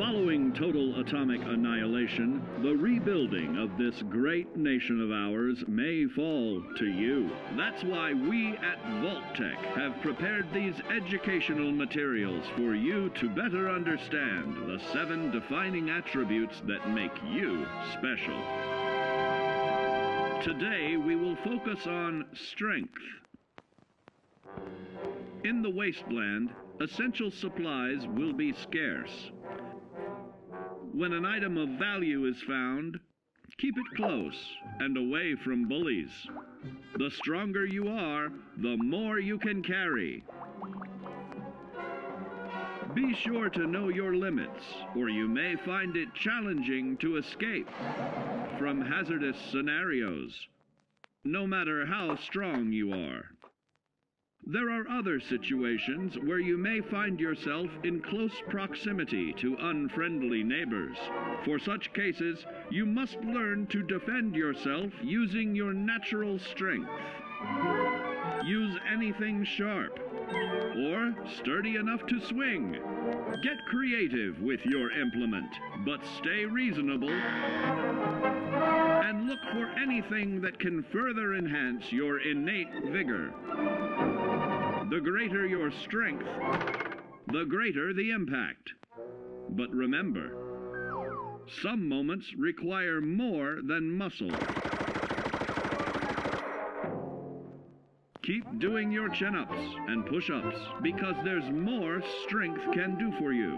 Following total atomic annihilation, the rebuilding of this great nation of ours may fall to you. That's why we at Vault-Tec have prepared these educational materials for you to better understand the 7 defining attributes that make you special. Today, we will focus on strength. In the wasteland, essential supplies will be scarce. When an item of value is found, keep it close and away from bullies. The stronger you are, the more you can carry. Be sure to know your limits, or you may find it challenging to escape from hazardous scenarios, no matter how strong you are. There are other situations where you may find yourself in close proximity to unfriendly neighbors. For such cases, you must learn to defend yourself using your natural strength. Use anything sharp or sturdy enough to swing. Get creative with your implement, but stay reasonable and look for anything that can further enhance your innate vigor. The greater your strength, the greater the impact. But remember, some moments require more than muscle. Keep doing your chin-ups and push-ups because there's more strength can do for you.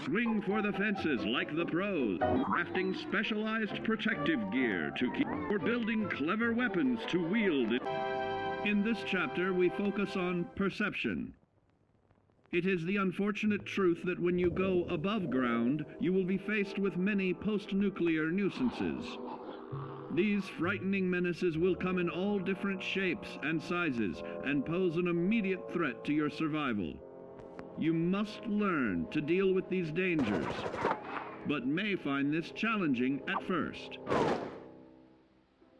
Swing for the fences like the pros, crafting specialized protective gear to keep, or building clever weapons to wield it. In this chapter, we focus on perception. It is the unfortunate truth that when you go above ground, you will be faced with many post-nuclear nuisances. These frightening menaces will come in all different shapes and sizes and pose an immediate threat to your survival. You must learn to deal with these dangers, but may find this challenging at first.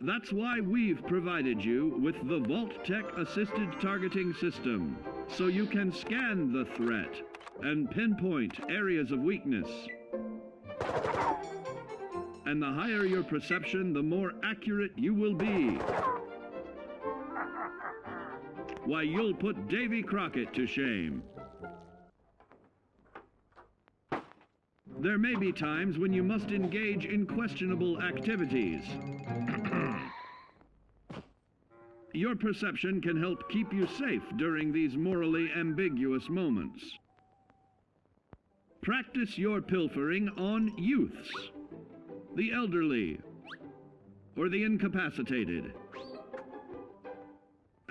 That's why we've provided you with the Vault-Tec Assisted Targeting System, so you can scan the threat and pinpoint areas of weakness. And the higher your perception, the more accurate you will be. Why, you'll put Davy Crockett to shame. There may be times when you must engage in questionable activities. Your perception can help keep you safe during these morally ambiguous moments. Practice your pilfering on youths, the elderly, or the incapacitated.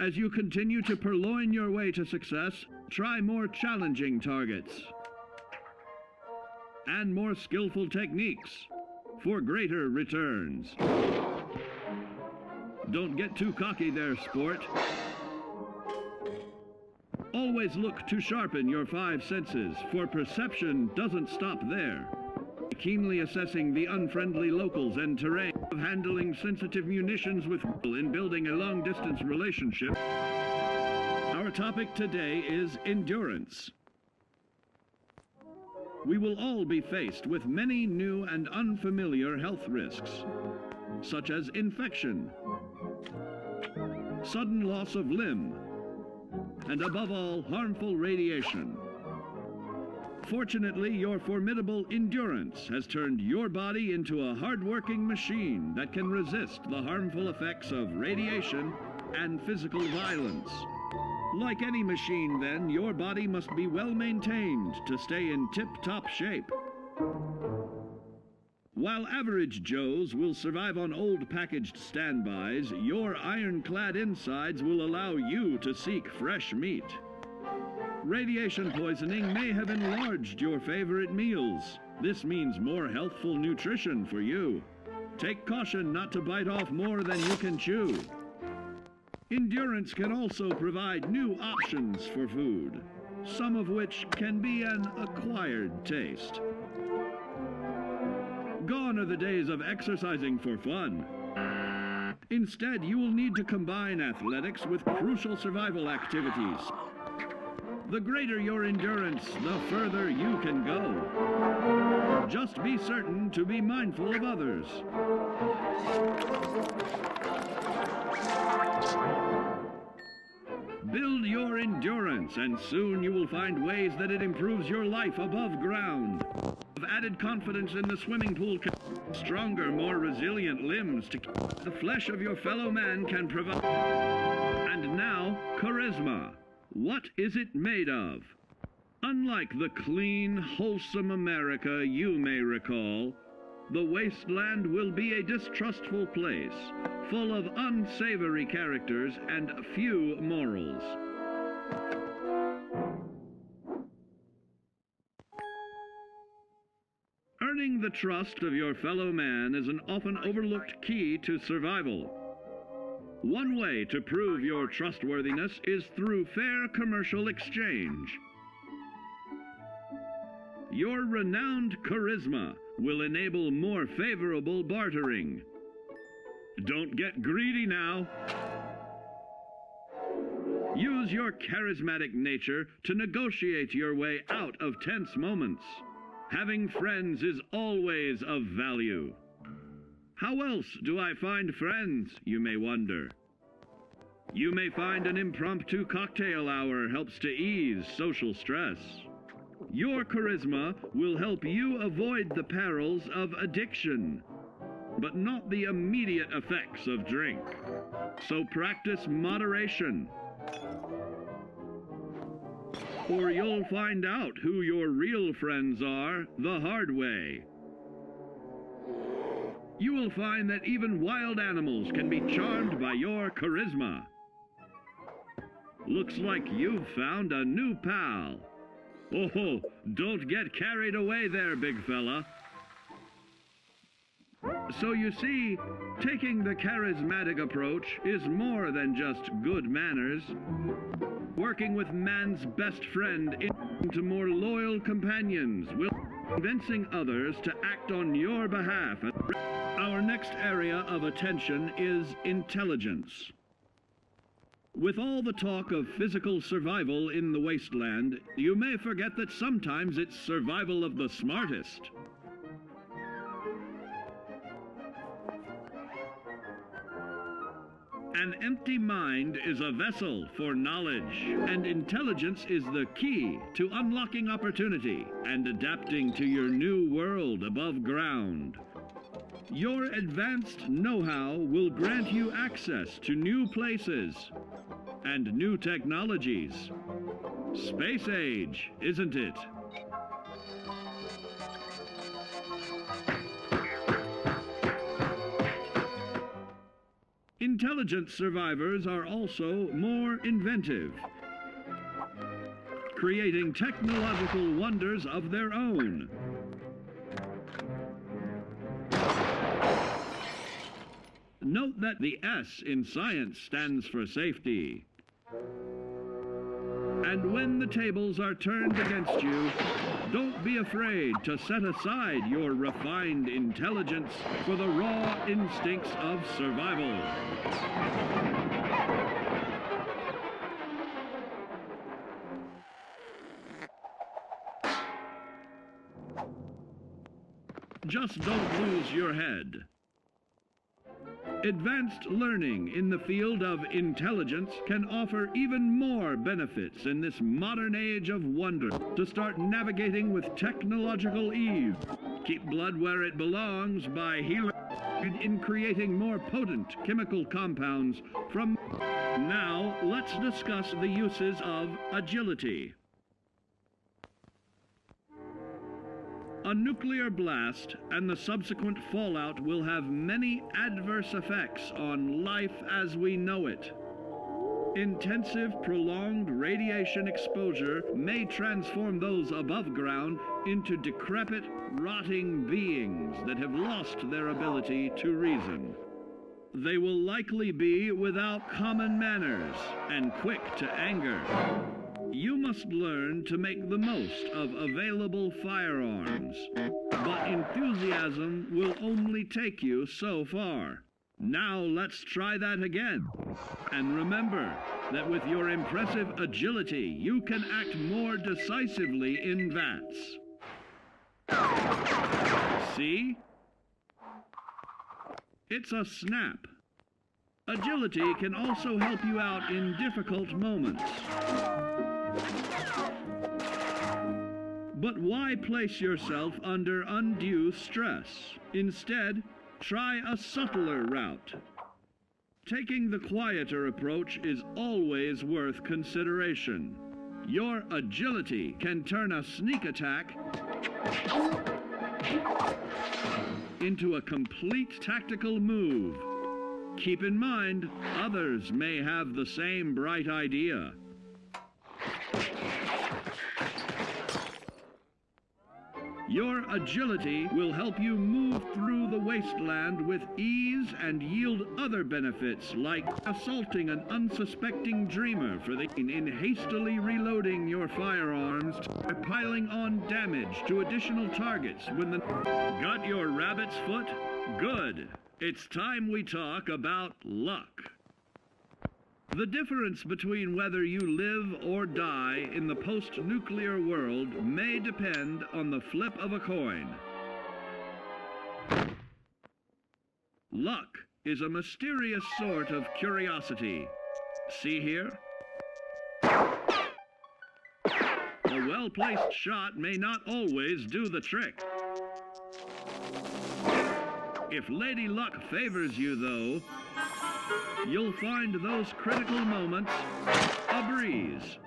As you continue to purloin your way to success, try more challenging targets and more skillful techniques for greater returns. Don't get too cocky there, sport. Always look to sharpen your 5 senses, for perception doesn't stop there. Keenly assessing the unfriendly locals and terrain, of handling sensitive munitions with in building a long-distance relationship. Our topic today is endurance. We will all be faced with many new and unfamiliar health risks, such as infection, sudden loss of limb, and above all, harmful radiation. Fortunately, your formidable endurance has turned your body into a hard-working machine that can resist the harmful effects of radiation and physical violence. Like any machine, then, your body must be well maintained to stay in tip-top shape. While average Joes will survive on old packaged standbys, your ironclad insides will allow you to seek fresh meat. Radiation poisoning may have enlarged your favorite meals. This means more healthful nutrition for you. Take caution not to bite off more than you can chew. Endurance can also provide new options for food, some of which can be an acquired taste. Gone are the days of exercising for fun. Instead, you will need to combine athletics with crucial survival activities. The greater your endurance, the further you can go. Just be certain to be mindful of others. Build your endurance, and soon you will find ways that it improves your life above ground. Have added confidence in the swimming pool, stronger, more resilient limbs to keep the flesh of your fellow man can provide. And now, charisma. What is it made of? Unlike the clean, wholesome America you may recall, the wasteland will be a distrustful place, full of unsavory characters and few morals. Earning the trust of your fellow man is an often overlooked key to survival. One way to prove your trustworthiness is through fair commercial exchange. Your renowned charisma will enable more favorable bartering. Don't get greedy now. Use your charismatic nature to negotiate your way out of tense moments. Having friends is always of value. How else do I find friends, you may wonder? You may find an impromptu cocktail hour helps to ease social stress. Your charisma will help you avoid the perils of addiction, but not the immediate effects of drink. So practice moderation, or you'll find out who your real friends are the hard way. You will find that even wild animals can be charmed by your charisma. Looks like you've found a new pal. Oh, don't get carried away there, big fella. So you see, taking the charismatic approach is more than just good manners. Working with man's best friend into more loyal companions will convincing others to act on your behalf. Our next area of attention is intelligence. With all the talk of physical survival in the wasteland, you may forget that sometimes it's survival of the smartest. An empty mind is a vessel for knowledge, and intelligence is the key to unlocking opportunity and adapting to your new world above ground. Your advanced know-how will grant you access to new places and new technologies. Space age, isn't it? Intelligent survivors are also more inventive, creating technological wonders of their own. Note that the S in science stands for safety. And when the tables are turned against you, don't be afraid to set aside your refined intelligence for the raw instincts of survival. Just don't lose your head. Advanced learning in the field of intelligence can offer even more benefits in this modern age of wonder. To start navigating with technological ease, keep blood where it belongs by healing in creating more potent chemical compounds from. Now, let's discuss the uses of agility. A nuclear blast and the subsequent fallout will have many adverse effects on life as we know it. Intensive, prolonged radiation exposure may transform those above ground into decrepit, rotting beings that have lost their ability to reason. They will likely be without common manners and quick to anger. You must learn to make the most of available firearms, but enthusiasm will only take you so far. Now let's try that again. And remember that with your impressive agility, you can act more decisively in vats. See? It's a snap. Agility can also help you out in difficult moments. But why place yourself under undue stress? Instead, try a subtler route. Taking the quieter approach is always worth consideration. Your agility can turn a sneak attack into a complete tactical move. Keep in mind, others may have the same bright idea. Your agility will help you move through the wasteland with ease and yield other benefits like assaulting an unsuspecting dreamer in hastily reloading your firearms, or piling on damage to additional targets when the... Got your rabbit's foot? Good. It's time we talk about luck. The difference between whether you live or die in the post-nuclear world may depend on the flip of a coin. Luck is a mysterious sort of curiosity. See here? A well-placed shot may not always do the trick. If Lady Luck favors you, though, you'll find those critical moments a breeze.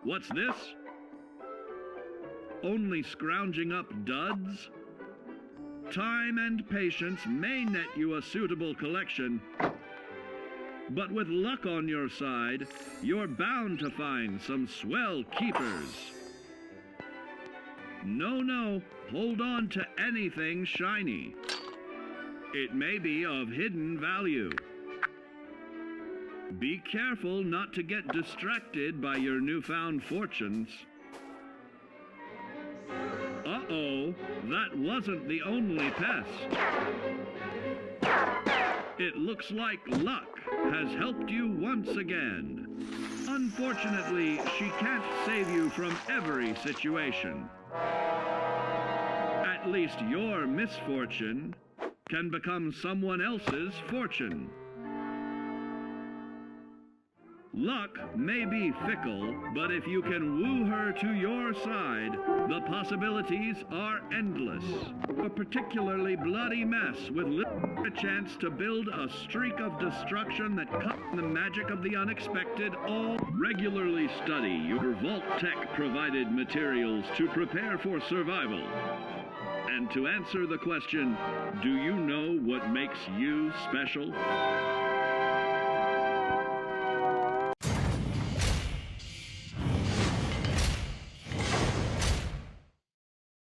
What's this? Only scrounging up duds? Time and patience may net you a suitable collection, but with luck on your side, you're bound to find some swell keepers. No, hold on to anything shiny. It may be of hidden value. Be careful not to get distracted by your newfound fortunes. Uh-oh, that wasn't the only pest. It looks like luck has helped you once again. Unfortunately, she can't save you from every situation. At least your misfortune can become someone else's fortune. Luck may be fickle, but if you can woo her to your side, the possibilities are endless. A particularly bloody mess with little chance to build a streak of destruction that cuts the magic of the unexpected. All regularly study your Vault-Tec provided materials to prepare for survival. And to answer the question, do you know what makes you special?